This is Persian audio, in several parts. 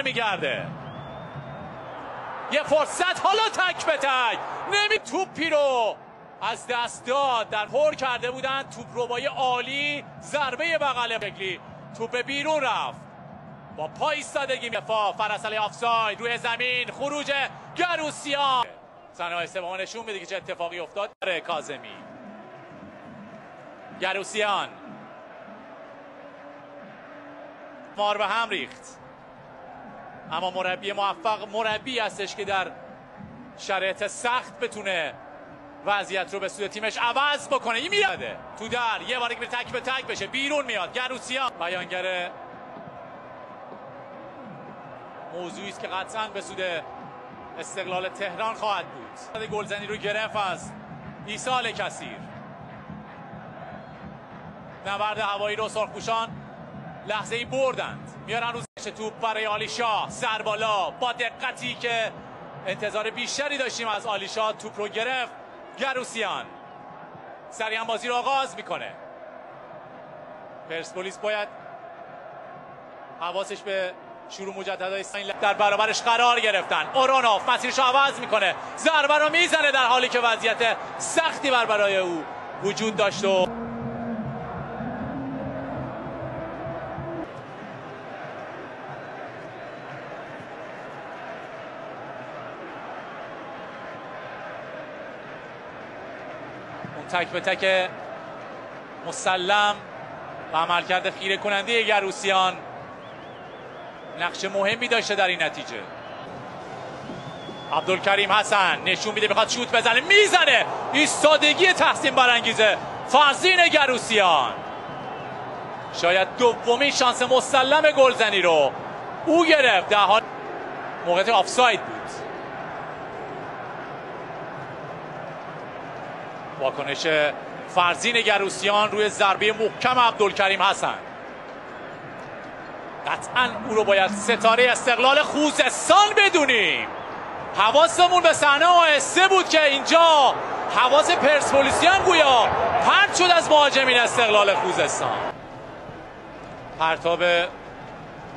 میگرده یه فرصت، حالا تک به تک توپی رو از دست داد. در پر کرده بودن، توپ ربای عالی، ضربه بغل شکلی، توپ بیرون رفت با پای ایستادگی. فرسلی آفساید روی زمین، خروج گروسیان. صحنه سوم نشون میده که چه اتفاقی افتاد. کاظمی، گروسیان مار به هم ریخت، اما مربی موفق مربی هستش که در شرایط سخت بتونه وضعیت رو به سود تیمش عوض بکنه. این میاده تو در یه بار که تک به تک بشه، بیرون میاد گروسیان. بیانگر موضوعی است که قطعا به سود استقلال تهران خواهد بود. گلزنی رو گرفت از عیسی کثیر. نبرد هوایی رو سرخپوشان لحظه‌ای بردند، میارن روز توپ برای آلیشا، سربالا با دقتی که انتظار بیشتری داشتیم از آلیشا. توپ رو گرفت گروسیان، سریعا بازی رو آغاز میکنه. پرسپولیس باید حواسش به شروع مجددهای در برابرش قرار گرفتن. اورونوف مسیرش رو عوض میکنه، ضربه رو میزنه در حالی که وضعیت سختی برای او وجود داشت. و تک به تک مسلم و عملکرد خیره کننده گروسیان نقش مهمی داشته در این نتیجه. عبدالکریم حسن نشون میده میخواد شوت بزنه، میزنه. ایستادگی تحسین برانگیزه فرزین گروسیان. شاید دومین شانس مسلم گلزنی رو او گرفت، در حال موقعیت آفساید بود. واکنش فرزین گروسیان روی ضربه محکم عبدالکریم حسن. قطعا او رو باید ستاره استقلال خوزستان بدونیم. حواسمون به صحنه آهسته بود که اینجا حواس پرسپولیسیان گویا پرت شد از مهاجمین استقلال خوزستان. پرتاب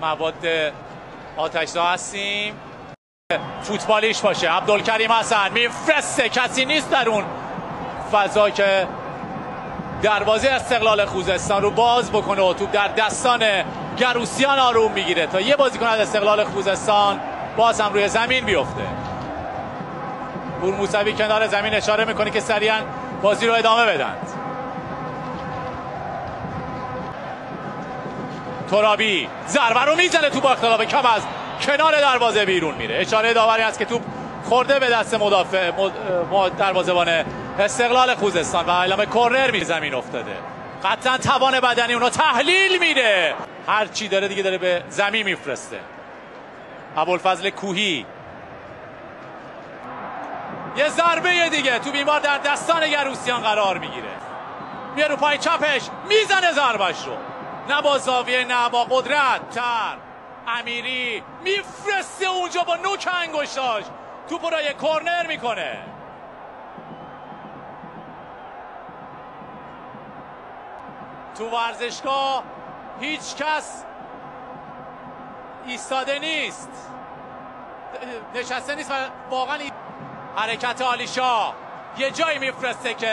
مواد آتش‌زا هستیم. فوتبالیش باشه. عبدالکریم حسن میفرسته، کسی نیست در اون فضا که دروازه استقلال خوزستان رو باز بکنه و توپ در دستان گروسیان آروم میگیره تا یه بازیکن از استقلال خوزستان باز هم روی زمین بیفته. پور موسوی کنار زمین اشاره میکنه که سریعا بازی رو ادامه بدند. ترابی ضربه رو میزنه، توپ با اختلاف کم از کنار دروازه بیرون میره. اشاره داوری است که توپ خورده به دست مدافع دروازه‌بان استقلال خوزستان و اعلام کرنر می زمین افتاده. قطعا توان بدنی اونو تحلیل میده، هر چی داره دیگه داره به زمین میفرسته. ابوالفضل کوهی، یه ضربه دیگه تو بیمار در دستان گروسیان قرار میگیره. میاد رو پای چپش میزنه ضربش رو، نه با زاویه نه با قدرت. تر امیری میفرسته اونجا با نوک انگشتاش، توپ رو یه کرنر میکنه. تو ورزشگاه هیچ کس ایستاده نیست، نشسته نیست و واقعا حرکت آلیشا یه جایی میفرسته که